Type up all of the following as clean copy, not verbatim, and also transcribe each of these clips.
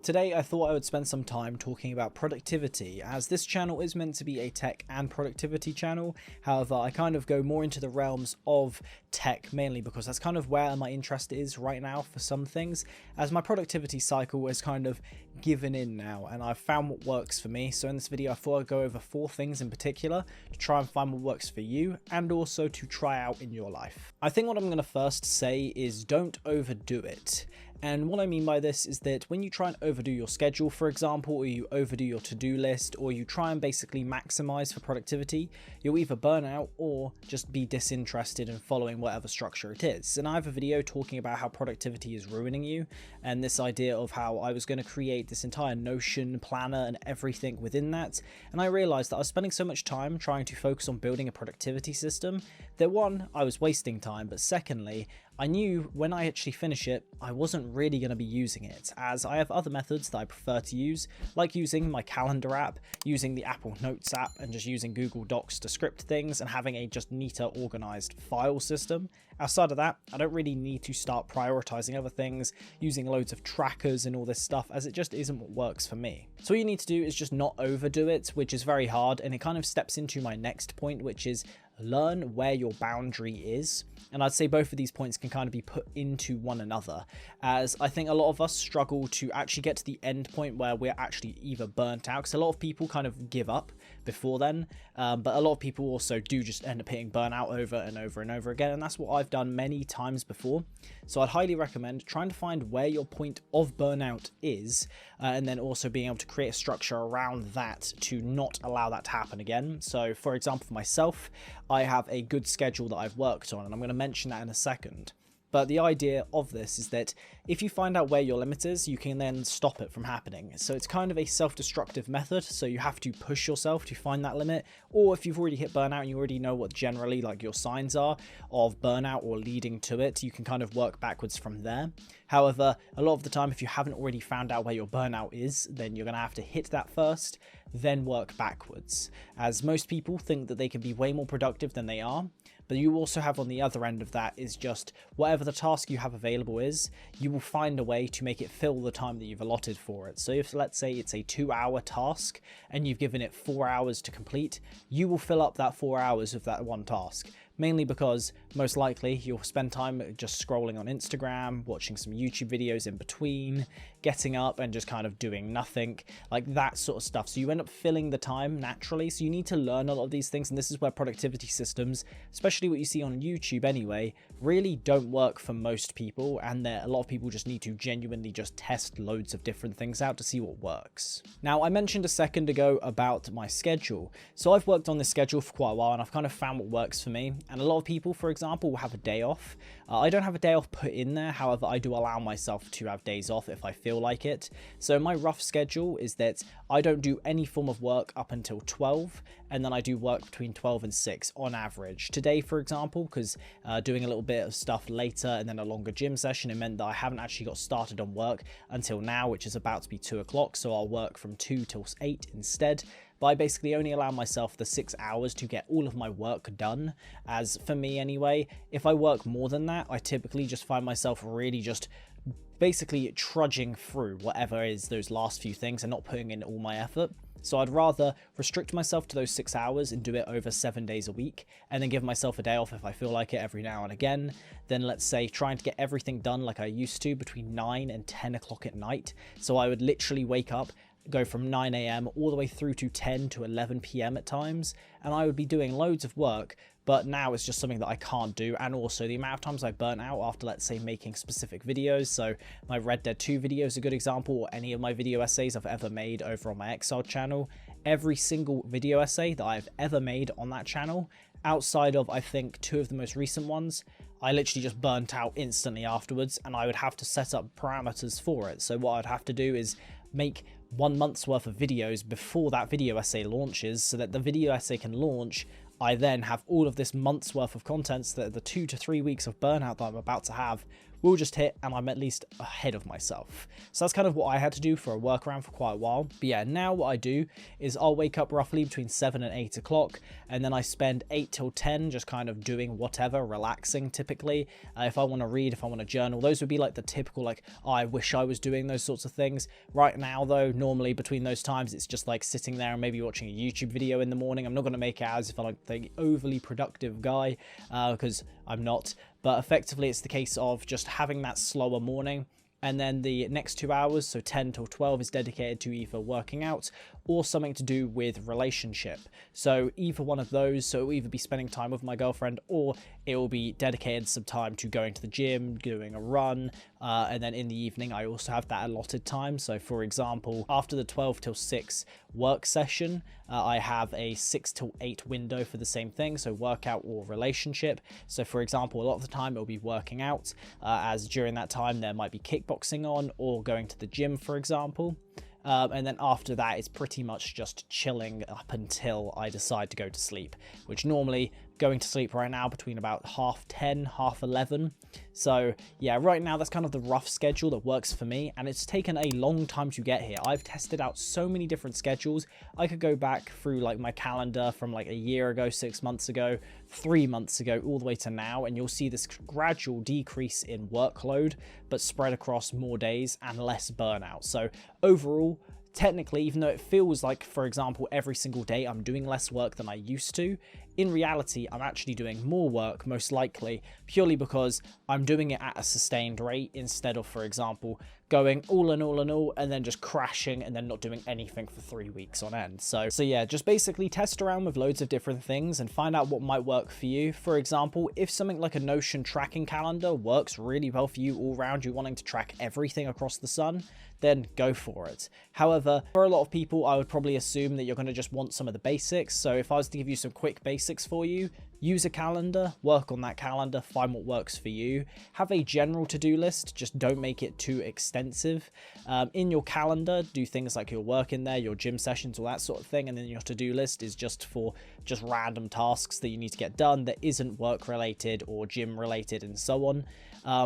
Today I thought I would spend some time talking about productivity, as this channel is meant to be a tech and productivity channel. However, I kind of go more into the realms of tech, mainly because that's kind of where my interest is right now for some things, as my productivity cycle has kind of given in now and I've found what works for me. So in this video I thought I'd go over 4 things in particular to try and find what works for you and also to try out in your life. I think what I'm going to first say is don't overdo it. And what I mean by this is that when you try and overdo your schedule, for example, or you overdo your to-do list, or you try and basically maximize for productivity, you'll either burn out or just be disinterested in following whatever structure it is. And I have a video talking about how productivity is ruining you, and this idea of how I was going to create this entire Notion planner and everything within that. And I realized that I was spending so much time trying to focus on building a productivity system that, one, I was wasting time, but secondly, I knew when I actually finish it, I wasn't really going to be using it, as I have other methods that I prefer to use, like using my calendar app, using the Apple Notes app, and just using Google Docs to script things and having a just neater organized file system. Outside of that, I don't really need to start prioritizing other things, using loads of trackers and all this stuff, as it just isn't what works for me. So all you need to do is just not overdo it, which is very hard, and it kind of steps into my next point, which is learn where your boundary is. And I'd say both of these points can kind of be put into one another, as I think a lot of us struggle to actually get to the end point where we're actually either burnt out, because a lot of people kind of give up before then, but a lot of people also do just end up hitting burnout over and over and over again, and that's what I've done many times before. So I'd highly recommend trying to find where your point of burnout is, and then also being able to create a structure around that to not allow that to happen again. So for example, for myself, I have a good schedule that I've worked on, and I'm going to mention that in a second. But the idea of this is that if you find out where your limit is, you can then stop it from happening. So it's kind of a self-destructive method, so you have to push yourself to find that limit. Or if you've already hit burnout and you already know what generally like your signs are of burnout or leading to it, you can kind of work backwards from there. However, a lot of the time, if you haven't already found out where your burnout is, then you're going to have to hit that first, then work backwards. As most people think that they can be way more productive than they are. But you also have on the other end of that is just whatever the task you have available is, you will find a way to make it fill the time that you've allotted for it. So if, let's say, it's a 2-hour task and you've given it 4 hours to complete, you will fill up that 4 hours of that one task. Mainly because most likely you'll spend time just scrolling on Instagram, watching some YouTube videos in between, getting up and just kind of doing nothing, like that sort of stuff. So you end up filling the time naturally. So you need to learn a lot of these things, and this is where productivity systems, especially what you see on YouTube anyway, really don't work for most people, and a lot of people just need to genuinely just test loads of different things out to see what works. Now, I mentioned a second ago about my schedule. So I've worked on this schedule for quite a while, and I've kind of found what works for me. And a lot of people, for example, will have a day off. I don't have a day off put in there. However, I do allow myself to have days off if I feel like it. So my rough schedule is that I don't do any form of work up until 12, and then I do work between 12 and 6 on average. Today, for example, because doing a little bit of stuff later and then a longer gym session, it meant that I haven't actually got started on work until now, which is about to be 2 o'clock. So I'll work from 2 till 8 instead. But I basically only allow myself the 6 hours to get all of my work done, as for me anyway, if I work more than that, I typically just find myself really just basically trudging through whatever is those last few things and not putting in all my effort. So I'd rather restrict myself to those 6 hours and do it over 7 days a week, and then give myself a day off if I feel like it every now and again. Then let's say trying to get everything done like I used to between 9 and 10 o'clock at night. So I would literally wake up, go from 9 AM all the way through to 10 to 11 PM at times, and I would be doing loads of work, but now it's just something that I can't do. And also the amount of times I burn out after, let's say, making specific videos. So my Red Dead 2 video is a good example, or any of my video essays I've ever made over on my Exile channel. Every single video essay that I've ever made on that channel, outside of I think 2 of the most recent ones, I literally just burnt out instantly afterwards, and I would have to set up parameters for it. So what I'd have to do is make 1 month's worth of videos before that video essay launches, so that the video essay can launch. I then have all of this month's worth of content, so that the 2 to 3 weeks of burnout that I'm about to have will just hit and I'm at least ahead of myself. So that's kind of what I had to do for a workaround for quite a while. But yeah, now what I do is I'll wake up roughly between 7 and 8 o'clock, and then I spend 8 till 10 just kind of doing whatever, relaxing typically. If I want to read, if I want to journal, those would be like the typical, like, oh, I wish I was doing those sorts of things. Right now though, normally between those times, it's just like sitting there and maybe watching a YouTube video in the morning. I'm not going to make it as if I'm like the overly productive guy, because I'm not, but effectively it's the case of just having that slower morning. And then the next 2 hours, so 10 till 12, is dedicated to either working out or something to do with relationship. So either one of those, so it will either be spending time with my girlfriend, or it will be dedicated some time to going to the gym, doing a run, and then in the evening I also have that allotted time. So for example, after the 12 till 6 work session, I have a 6 till 8 window for the same thing, so workout or relationship. So for example, a lot of the time it'll be working out, as during that time there might be kickboxing on or going to the gym, for example. And then after that, it's pretty much just chilling up until I decide to go to sleep, which normally going to sleep right now between about 10:30, 11:30. So yeah, right now that's kind of the rough schedule that works for me, and it's taken a long time to get here. I've tested out so many different schedules. I could go back through like my calendar from like a year ago, 6 months ago, 3 months ago, all the way to now, and you'll see this gradual decrease in workload, but spread across more days and less burnout. So overall, technically, even though it feels like, for example, every single day I'm doing less work than I used to, in reality, I'm actually doing more work, most likely, purely because I'm doing it at a sustained rate instead of, for example, going all in all, and then just crashing and then not doing anything for 3 weeks on end. So yeah, just basically test around with loads of different things and find out what might work for you. For example, if something like a Notion tracking calendar works really well for you all round, you wanting to track everything across the sun, then go for it. However, for a lot of people, I would probably assume that you're going to just want some of the basics. So if I was to give you some quick basics for you, use a calendar, work on that calendar, find what works for you. Have a general to-do list, just don't make it too extensive. In your calendar, do things like your work in there, your gym sessions, all that sort of thing, and then your to-do list is just for just random tasks that you need to get done that isn't work related or gym related and so on.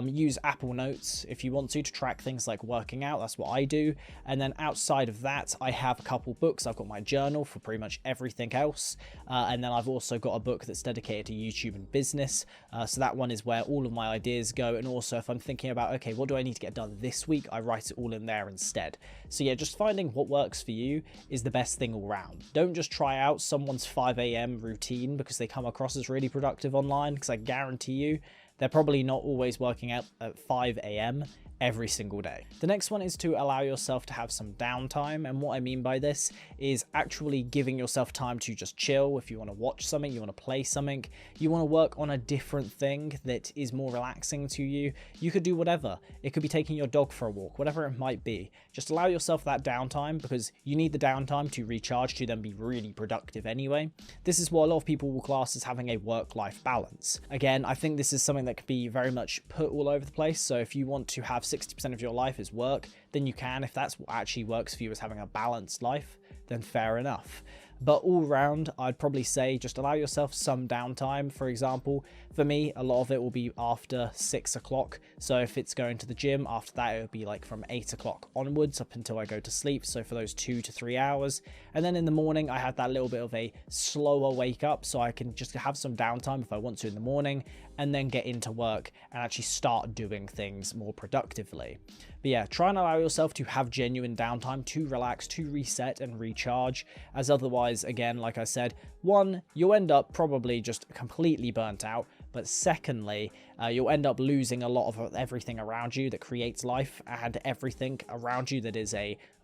Use Apple Notes if you want to track things like working out. That's what I do. And then outside of that, I have a couple books. I've got my journal for pretty much everything else. And then I've also got a book that's dedicated to YouTube and business. So that one is where all of my ideas go. And also if I'm thinking about, okay, what do I need to get done this week? I write it all in there instead. So yeah, just finding what works for you is the best thing all round. Don't just try out someone's 5 a.m. routine because they come across as really productive online, because I guarantee you, they're probably not always working out at 5 a.m. every single day. The next one is to allow yourself to have some downtime, and what I mean by this is actually giving yourself time to just chill. If you want to watch something, you want to play something, you want to work on a different thing that is more relaxing to you, you could do whatever. It could be taking your dog for a walk, whatever it might be. Just allow yourself that downtime, because you need the downtime to recharge to then be really productive anyway. This is what a lot of people will class as having a work-life balance. Again, I think this is something that could be very much put all over the place. So if you want to have 60% of your life is work, then you can. If that's what actually works for you as having a balanced life, then fair enough. But all round, I'd probably say just allow yourself some downtime. For example, for me, a lot of it will be after 6 o'clock. So if it's going to the gym, after that, it would be like from 8 o'clock onwards up until I go to sleep. So for those 2 to 3 hours. And then in the morning, I have that little bit of a slower wake up. So I can just have some downtime if I want to in the morning, and then get into work and actually start doing things more productively. But yeah, try and allow yourself to have genuine downtime to relax, to reset and recharge, as otherwise, again, like I said, one, you'll end up probably just completely burnt out, but secondly, you'll end up losing a lot of everything around you that creates life, and everything around you that is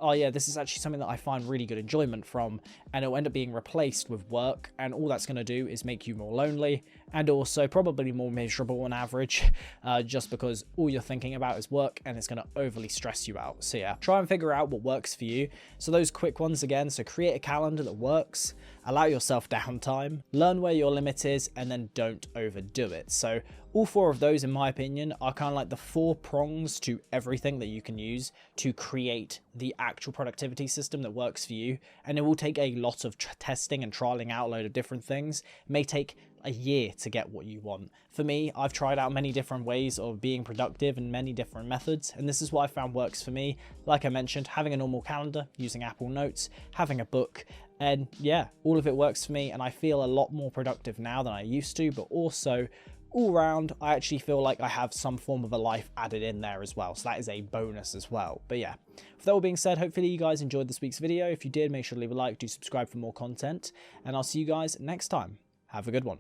oh yeah, this is actually something that I find really good enjoyment from, and it'll end up being replaced with work, and all that's going to do is make you more lonely, and also probably more miserable on average, just because all you're thinking about is work, and it's going to overly stress you out. So yeah, try and figure out what works for you. So those quick ones again, so create a calendar that works, allow yourself downtime, learn where your limit is, and then don't overdo it. So All 4 of those, in my opinion, are kind of like the 4 prongs to everything that you can use to create the actual productivity system that works for you. And it will take a lot of testing and trialing out a load of different things. It may take a year to get what you want. For me, I've tried out many different ways of being productive and many different methods, and this is what I found works for me. Like I mentioned, having a normal calendar, using Apple Notes, having a book, and yeah, all of it works for me, and I feel a lot more productive now than I used to, but also all round, I actually feel like I have some form of a life added in there as well. So that is a bonus as well. But yeah, with that all being said, hopefully you guys enjoyed this week's video. If you did, make sure to leave a like, do subscribe for more content, and I'll see you guys next time. Have a good one.